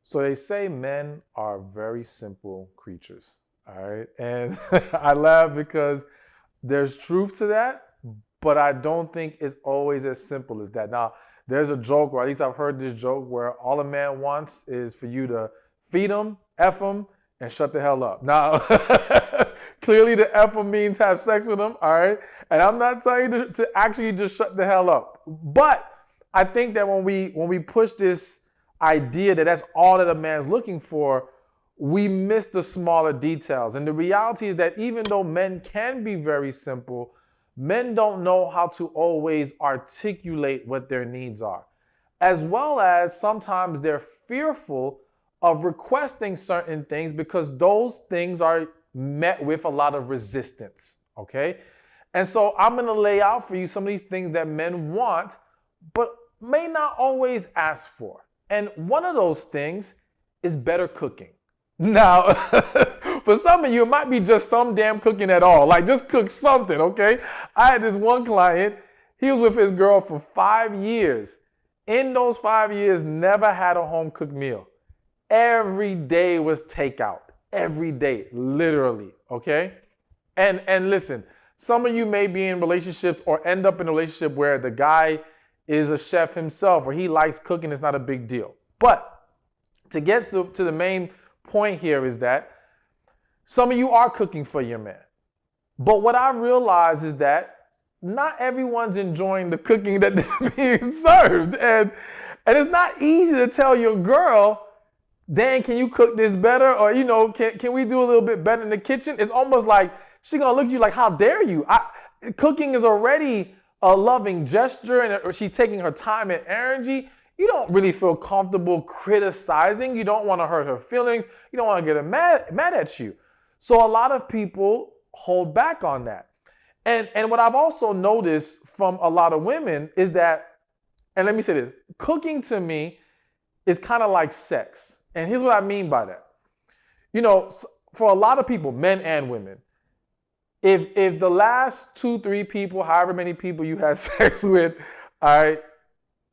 So they say men are very simple creatures, all right? And I laugh because there's truth to that, but I don't think it's always as simple as that. Now, there's a joke, or at least I've heard this joke, where all a man wants is for you to feed him, F him, and shut the hell up. Now, clearly the F him means have sex with him, all right? And I'm not telling you to actually just shut the hell up. But I think that when we push this idea that that's all that a man's looking for, we miss the smaller details. And the reality is that even though men can be very simple, men don't know how to always articulate what their needs are, as well as sometimes they're fearful of requesting certain things because those things are met with a lot of resistance, okay? And so I'm gonna lay out for you some of these things that men want, but may not always ask for. And one of those things is better cooking. Now, for some of you, it might be just some damn cooking at all. Like, just cook something, okay? I had this one client, he was with his girl for 5 years. In those 5 years, never had a home cooked meal. Every day was takeout. Every day, literally, okay? And listen, some of you may be in relationships or end up in a relationship where the guy is a chef himself or he likes cooking, it's not a big deal. But to get to the main point here is that some of you are cooking for your man. But what I realize is that not everyone's enjoying the cooking that they're being served. And it's not easy to tell your girl, Dan, can you cook this better? Or, you know, can we do a little bit better in the kitchen? It's almost like she's gonna look at you like, how dare you? Cooking is already a loving gesture, and she's taking her time and energy. You don't really feel comfortable criticizing. You don't want to hurt her feelings. You don't want to get her mad at you. So a lot of people hold back on that. And what I've also noticed from a lot of women is that, and let me say this, cooking to me is kind of like sex. And here's what I mean by that. You know, for a lot of people, men and women, if the last 2-3 people, however many people you had sex with, all right,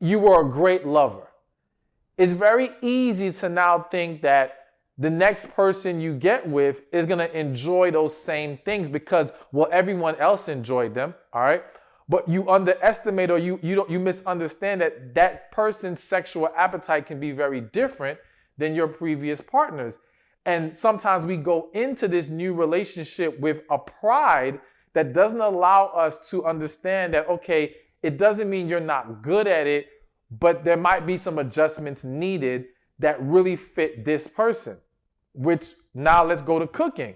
you were a great lover, it's very easy to now think that the next person you get with is going to enjoy those same things because, well, everyone else enjoyed them, all right? But you underestimate or you misunderstand that that person's sexual appetite can be very different than your previous partner's. And sometimes we go into this new relationship with a pride that doesn't allow us to understand that, okay, it doesn't mean you're not good at it, but there might be some adjustments needed that really fit this person. Which now let's go to cooking.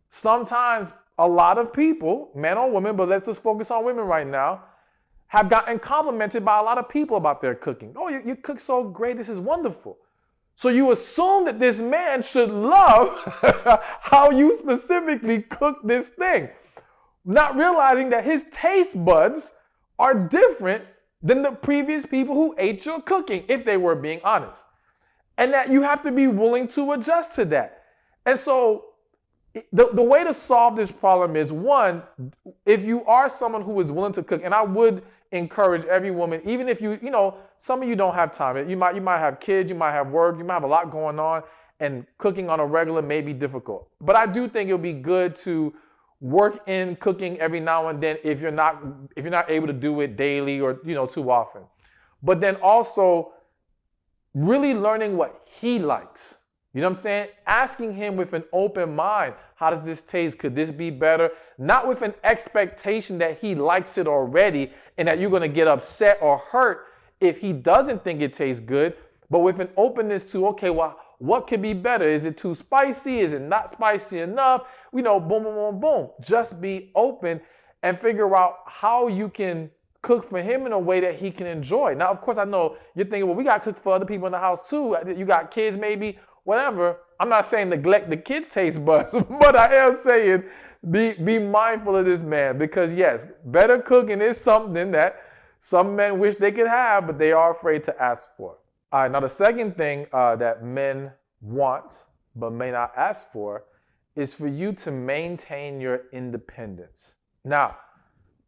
Sometimes a lot of people, men or women, but let's just focus on women right now, have gotten complimented by a lot of people about their cooking. Oh, you cook so great, this is wonderful. So you assume that this man should love how you specifically cook this thing, not realizing that his taste buds are different than the previous people who ate your cooking, if they were being honest. And that you have to be willing to adjust to that. And so the way to solve this problem is, one, if you are someone who is willing to cook, and I would encourage every woman, even if you know, some of you don't have time. You might have kids, you might have work, you might have a lot going on, and cooking on a regular may be difficult. But I do think it'll be good to work in cooking every now and then if you're not able to do it daily or, you know, too often. But then also really learning what he likes. You know what I'm saying? Asking him with an open mind, how does this taste? Could this be better? Not with an expectation that he likes it already and that you're going to get upset or hurt if he doesn't think it tastes good, but with an openness to, okay, well, what could be better? Is it too spicy? Is it not spicy enough? You know, boom, boom, boom, boom. Just be open and figure out how you can cook for him in a way that he can enjoy. Now, of course, I know you're thinking, well, we got to cook for other people in the house too. You got kids maybe, whatever. I'm not saying neglect the kids' taste buds, but I am saying be mindful of this man because, yes, better cooking is something that some men wish they could have, but they are afraid to ask for. All right, now the second thing that men want but may not ask for is for you to maintain your independence. Now,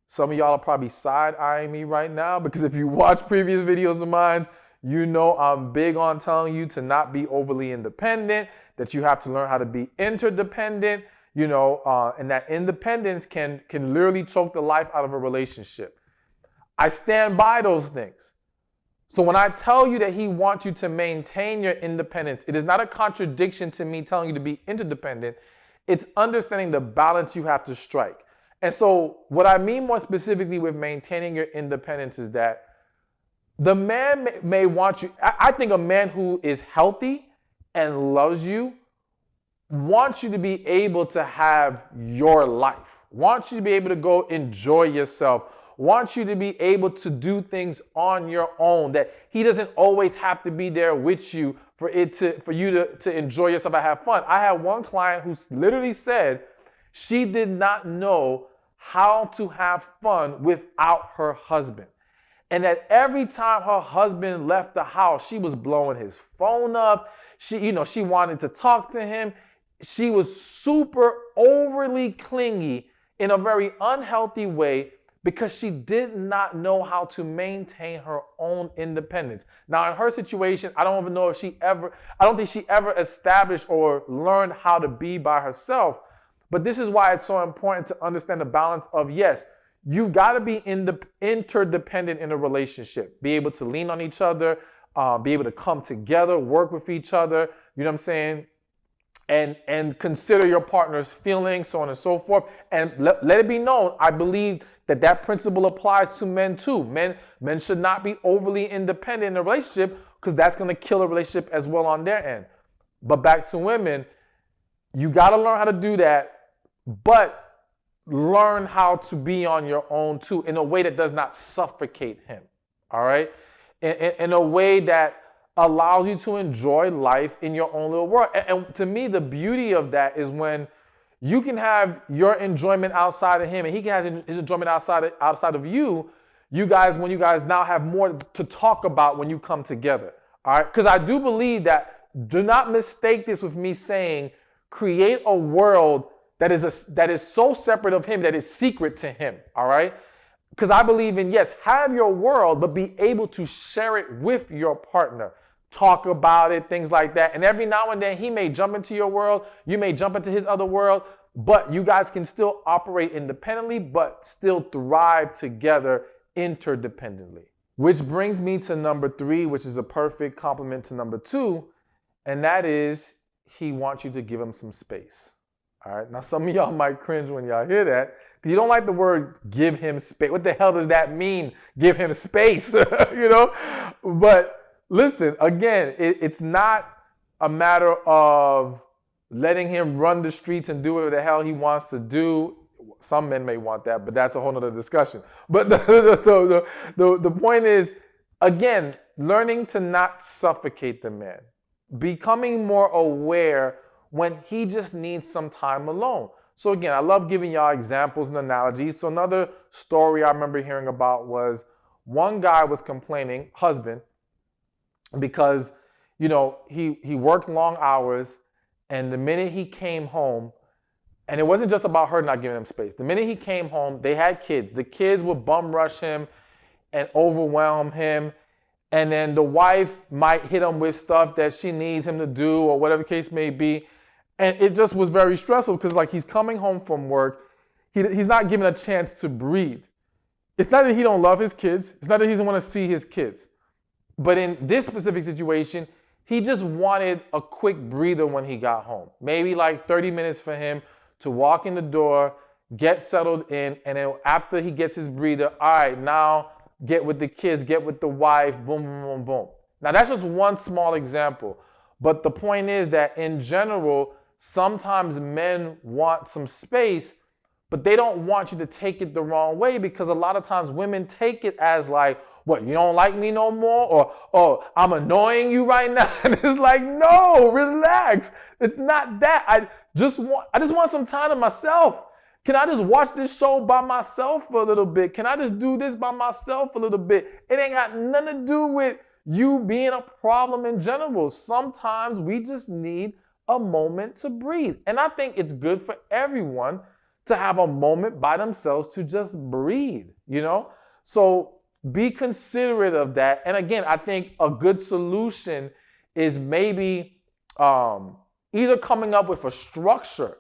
some of y'all are probably side-eyeing me right now because if you watch previous videos of mine, You know I'm big on telling you to not be overly independent, that you have to learn how to be interdependent, and that independence can literally choke the life out of a relationship. I stand by those things. So when I tell you that he wants you to maintain your independence, it is not a contradiction to me telling you to be interdependent. It's understanding the balance you have to strike. And so what I mean more specifically with maintaining your independence is that the man may want you. I think a man who is healthy and loves you wants you to be able to have your life, wants you to be able to go enjoy yourself, wants you to be able to do things on your own, that he doesn't always have to be there with you for you to enjoy yourself and have fun. I had one client who literally said she did not know how to have fun without her husband. And that every time her husband left the house, she was blowing his phone up. She wanted to talk to him. She was super overly clingy in a very unhealthy way because she did not know how to maintain her own independence. Now, in her situation, I don't think she ever established or learned how to be by herself. But this is why it's so important to understand the balance of, yes, you've got to be interdependent in a relationship, be able to lean on each other, be able to come together, work with each other, you know what I'm saying? And consider your partner's feelings, so on and so forth. And let it be known, I believe that principle applies to men too. Men should not be overly independent in a relationship because that's going to kill a relationship as well on their end. But back to women, you got to learn how to do that, but learn how to be on your own too in a way that does not suffocate him, all right? In a way that allows you to enjoy life in your own little world. And to me, the beauty of that is when you can have your enjoyment outside of him and he can have his enjoyment outside of you, when you guys now have more to talk about when you come together, all right? Because I do believe that, do not mistake this with me saying, create a world that is so separate of him that is secret to him, all right? Because I believe in, yes, have your world, but be able to share it with your partner. Talk about it, things like that. And every now and then he may jump into your world, you may jump into his other world, but you guys can still operate independently, but still thrive together interdependently. Which brings me to number 3, which is a perfect complement to number 2, and that is he wants you to give him some space. All right, now some of y'all might cringe when y'all hear that because you don't like the word give him space. What the hell does that mean? Give him space, But listen, again, it's not a matter of letting him run the streets and do whatever the hell he wants to do. Some men may want that, but that's a whole nother discussion. But the point is, again, learning to not suffocate the man, becoming more aware when he just needs some time alone. So again, I love giving y'all examples and analogies. So another story I remember hearing about was one guy was complaining, husband, because, he worked long hours, and the minute he came home, and it wasn't just about her not giving him space. The minute he came home, they had kids. The kids would bum rush him and overwhelm him. And then the wife might hit him with stuff that she needs him to do or whatever the case may be. And it just was very stressful because he's coming home from work. He's not given a chance to breathe. It's not that he don't love his kids. It's not that he doesn't want to see his kids. But in this specific situation, he just wanted a quick breather when he got home. Maybe 30 minutes for him to walk in the door, get settled in, and then after he gets his breather, all right, now get with the kids, get with the wife, boom, boom, boom, boom. Now that's just one small example. But the point is that in general, sometimes men want some space, but they don't want you to take it the wrong way because a lot of times women take it as what, you don't like me no more? Or, oh, I'm annoying you right now? And it's no, relax. It's not that. I just want some time to myself. Can I just watch this show by myself for a little bit? Can I just do this by myself a little bit? It ain't got nothing to do with you being a problem in general. Sometimes we just need a moment to breathe. And I think it's good for everyone to have a moment by themselves to just breathe, So Be considerate of that. And again, I think a good solution is maybe either coming up with a structure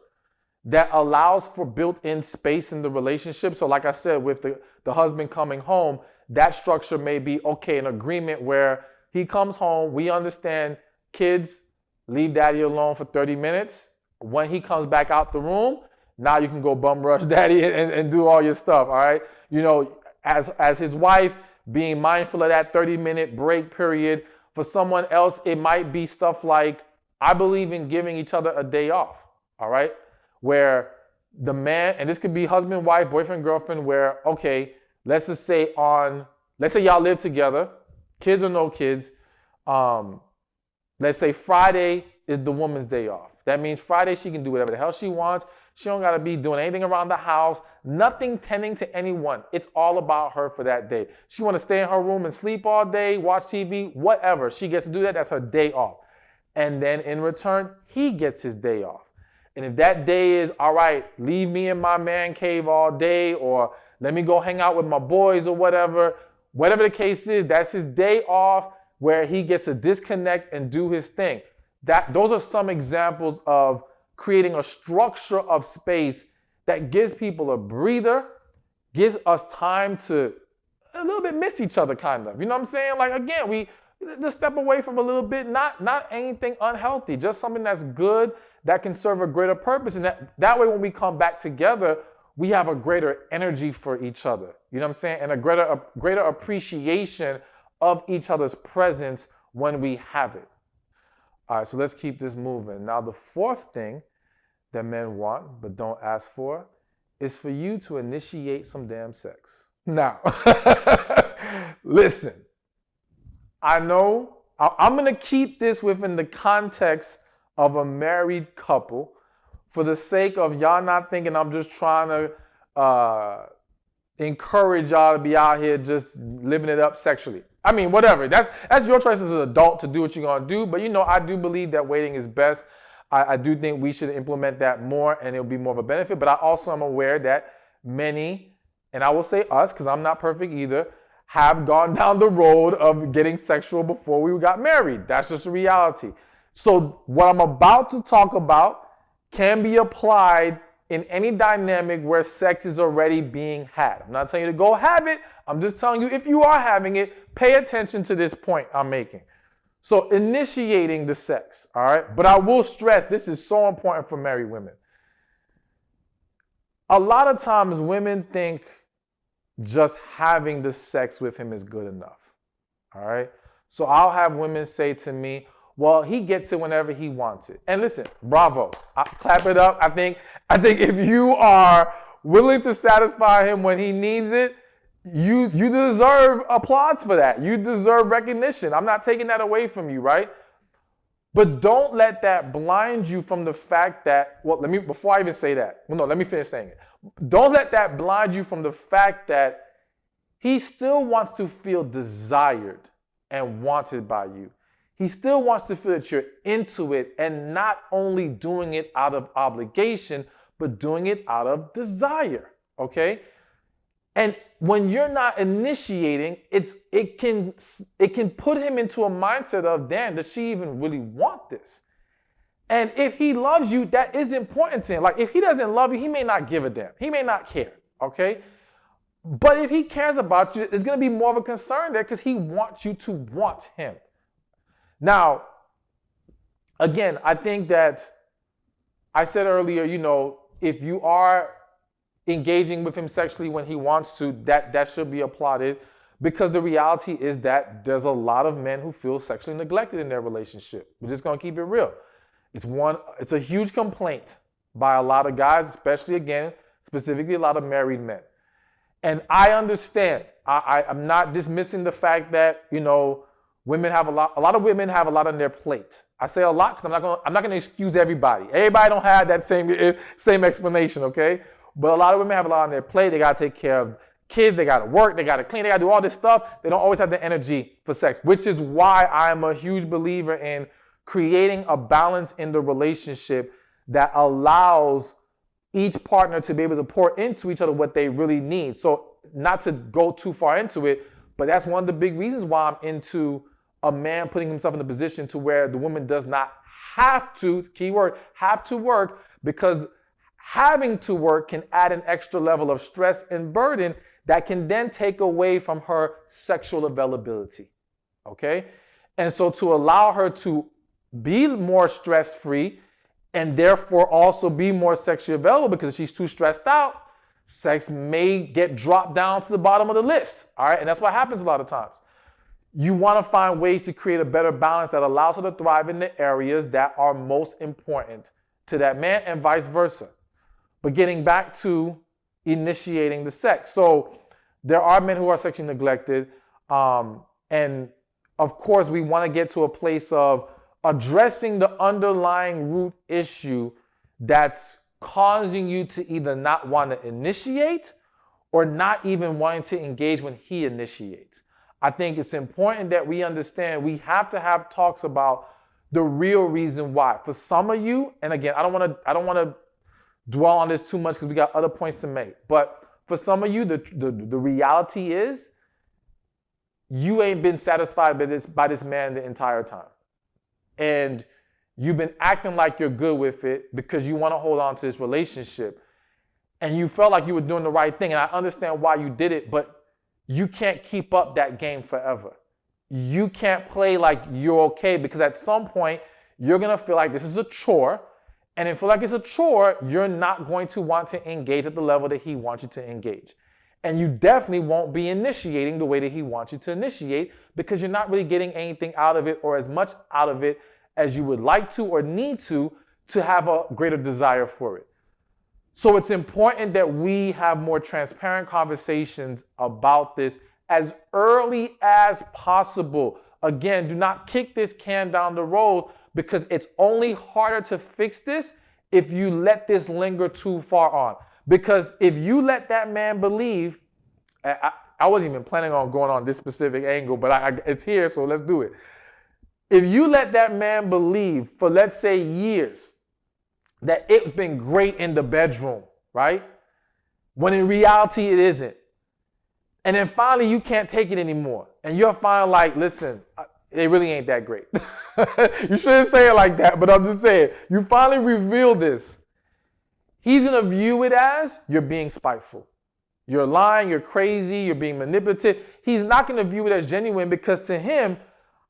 that allows for built-in space in the relationship. So like I said, with the husband coming home, that structure may be, okay, an agreement where he comes home, we understand, kids, leave daddy alone for 30 minutes. When he comes back out the room, now you can go bum rush daddy and do all your stuff, all right? You know, as his wife, being mindful of that 30-minute break period. For someone else, it might be stuff like, I believe in giving each other a day off, all right? Where the man, and this could be husband, wife, boyfriend, girlfriend, where, okay, let's say y'all live together, kids or no kids. Let's say Friday is the woman's day off. That means Friday she can do whatever the hell she wants. She don't got to be doing anything around the house, nothing tending to anyone. It's all about her for that day. She want to stay in her room and sleep all day, watch TV, whatever. She gets to do that. That's her day off. And then in return, he gets his day off. And if that day is, all right, leave me in my man cave all day, or let me go hang out with my boys or whatever the case is, that's his day off where he gets to disconnect and do his thing. Those are some examples of creating a structure of space that gives people a breather, gives us time to a little bit miss each other, kind of. You know what I'm saying? Like, again, we just step away from a little bit, not anything unhealthy, just something that's good, that can serve a greater purpose. And that way, when we come back together, we have a greater energy for each other. You know what I'm saying? And a greater appreciation of each other's presence when we have it. All right, so let's keep this moving. Now, the fourth thing that men want but don't ask for is for you to initiate some damn sex. Now, listen, I know I'm going to keep this within the context of a married couple for the sake of y'all not thinking I'm just trying to encourage y'all to be out here just living it up sexually. I mean, whatever. That's your choice as an adult to do what you're going to do. But, you know, I do believe that waiting is best. I do think we should implement that more and it'll be more of a benefit. But I also am aware that many, and I will say us, because I'm not perfect either, have gone down the road of getting sexual before we got married. That's just a reality. So what I'm about to talk about can be applied in any dynamic where sex is already being had. I'm not telling you to go have it. I'm just telling you, if you are having it, pay attention to this point I'm making. So initiating the sex, all right? But I will stress, this is so important for married women. A lot of times women think just having the sex with him is good enough, all right? So I'll have women say to me, well, he gets it whenever he wants it. And listen, bravo. Clap it up. I think if you are willing to satisfy him when he needs it, you deserve applause for that. You deserve recognition. I'm not taking that away from you, right? But don't let that blind you from the fact that, before I even say that, let me finish saying it. Don't let that blind you from the fact that he still wants to feel desired and wanted by you. He still wants to feel that you're into it and not only doing it out of obligation, but doing it out of desire, okay? And when you're not initiating, it can put him into a mindset of, damn, does she even really want this? And if he loves you, that is important to him. Like, if he doesn't love you, he may not give a damn. He may not care, okay? But if he cares about you, it's going to be more of a concern there because he wants you to want him. Now, again, I think that I said earlier, if you are engaging with him sexually when he wants to, that should be applauded, because the reality is that there's a lot of men who feel sexually neglected in their relationship. We're just going to keep it real. It's a huge complaint by a lot of guys, especially, again, specifically a lot of married men. And I understand. I'm not dismissing the fact that, women have a lot of women have a lot on their plate. I say a lot because I'm not gonna excuse everybody. Everybody don't have that same explanation, okay? But a lot of women have a lot on their plate. They gotta take care of kids, they gotta work, they gotta clean, they gotta do all this stuff. They don't always have the energy for sex, which is why I'm a huge believer in creating a balance in the relationship that allows each partner to be able to pour into each other what they really need. So not to go too far into it, But that's one of the big reasons why I'm into a man putting himself in a position to where the woman does not have to, keyword, have to work, because having to work can add an extra level of stress and burden that can then take away from her sexual availability. Okay? And so to allow her to be more stress-free and therefore also be more sexually available because she's too stressed out, sex may get dropped down to the bottom of the list. All right? And that's what happens a lot of times. You want to find ways to create a better balance that allows her to thrive in the areas that are most important to that man and vice versa. But getting back to initiating the sex. So there are men who are sexually neglected. And of course, we want to get to a place of addressing the underlying root issue that's causing you to either not want to initiate or not even wanting to engage when he initiates. I think it's important that we understand we have to have talks about the real reason why. For some of you, and again, I don't want to dwell on this too much because we got other points to make. But for some of you, the reality is you ain't been satisfied by this man the entire time. And you've been acting like you're good with it because you want to hold on to this relationship. And you felt like you were doing the right thing. And I understand why you did it, but you can't keep up that game forever. You can't play like you're okay because at some point you're going to feel like this is a chore. And if you feel like it's a chore, you're not going to want to engage at the level that he wants you to engage. And you definitely won't be initiating the way that he wants you to initiate because you're not really getting anything out of it or as much out of it as you would like to or need to have a greater desire for it. So it's important that we have more transparent conversations about this as early as possible. Again, do not kick this can down the road because it's only harder to fix this if you let this linger too far on. Because if you let that man believe, I wasn't even planning on going on this specific angle, but it's here, so let's do it. If you let that man believe for, let's say, years, that it's been great in the bedroom, right? When in reality, it isn't. And then finally, you can't take it anymore. And you're finally like, listen, it really ain't that great. You shouldn't say it like that, but I'm just saying, you finally reveal this. He's going to view it as you're being spiteful. You're lying, you're crazy, you're being manipulative. He's not going to view it as genuine because to him,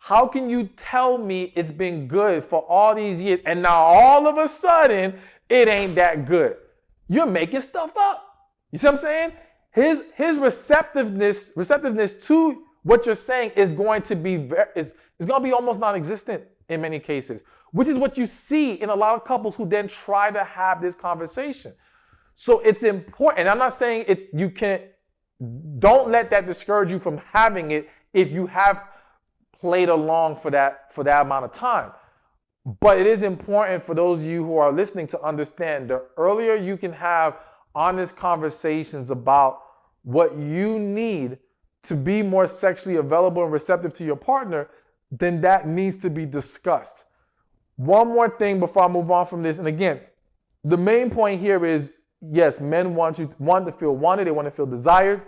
how can you tell me it's been good for all these years and now all of a sudden it ain't that good? You're making stuff up. You see what I'm saying? His receptiveness to what you're saying is going to be is going to be almost non-existent in many cases, which is what you see in a lot of couples who then try to have this conversation. So it's important. And I'm not saying don't let that discourage you from having it if you have played along for that amount of time. But it is important for those of you who are listening to understand the earlier you can have honest conversations about what you need to be more sexually available and receptive to your partner, then that needs to be discussed. One more thing before I move on from this. And again, the main point here is, yes, men want to feel wanted. They want to feel desired.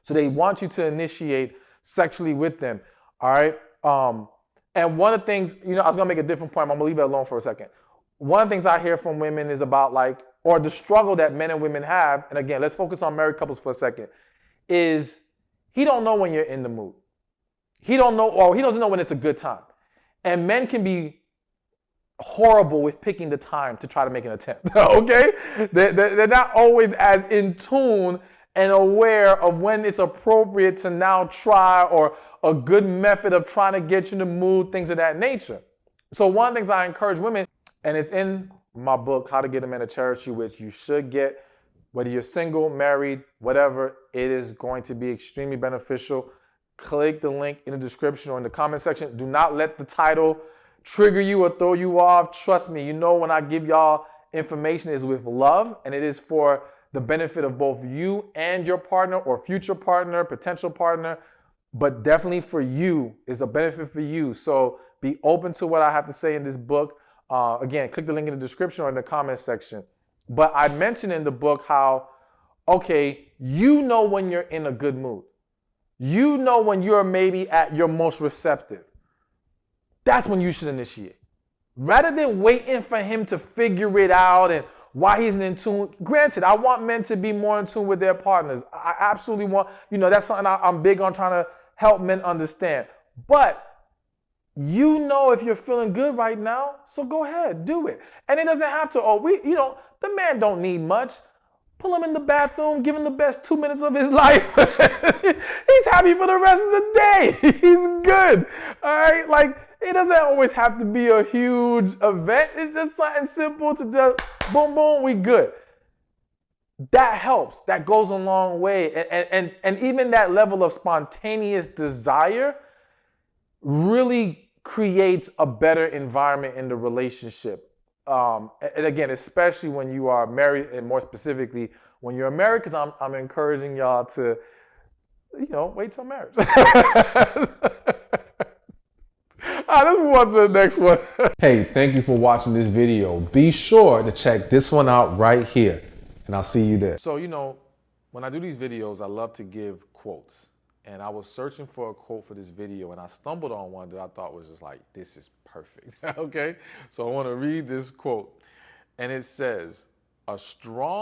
So they want you to initiate sexually with them. All right. And one of the things, I was going to make a different point. I'm going to leave it alone for a second. One of the things I hear from women is about or the struggle that men and women have. And again, let's focus on married couples for a second, is he don't know when you're in the mood. He don't know, or he doesn't know when it's a good time. And men can be horrible with picking the time to try to make an attempt. Okay? They're not always as in tune and aware of when it's appropriate to now try or a good method of trying to get you in the mood, things of that nature. So one of the things I encourage women, and it's in my book, How to Get a Man to Cherish You, which you should get, whether you're single, married, whatever, it is going to be extremely beneficial. Click the link in the description or in the comment section. Do not let the title trigger you or throw you off. Trust me, when I give y'all information, it's with love, and it is for the benefit of both you and your partner or future partner, potential partner, but definitely for you, is a benefit for you. So be open to what I have to say in this book. Again, click the link in the description or in the comment section. But I mentioned in the book how, okay, when you're in a good mood. You know when you're maybe at your most receptive. That's when you should initiate. Rather than waiting for him to figure it out and why he's in tune. Granted, I want men to be more in tune with their partners. I absolutely want, that's something I'm big on trying to help men understand. But you know if you're feeling good right now, so go ahead, do it. And it doesn't have to, the man don't need much. Pull him in the bathroom, give him the best 2 minutes of his life. He's happy for the rest of the day. He's good. All right? Like, it doesn't always have to be a huge event. It's just something simple to just boom, boom, we good. That helps. That goes a long way. And even that level of spontaneous desire really creates a better environment in the relationship. And again, especially when you are married, and more specifically when you're married, because I'm encouraging y'all to, wait till marriage. Let's move on to the next one. Hey, thank you for watching this video. Be sure to check this one out right here, and I'll see you there. So, when I do these videos, I love to give quotes. And I was searching for a quote for this video, and I stumbled on one that I thought was just like, this is perfect. Okay? So I want to read this quote. And it says, a strong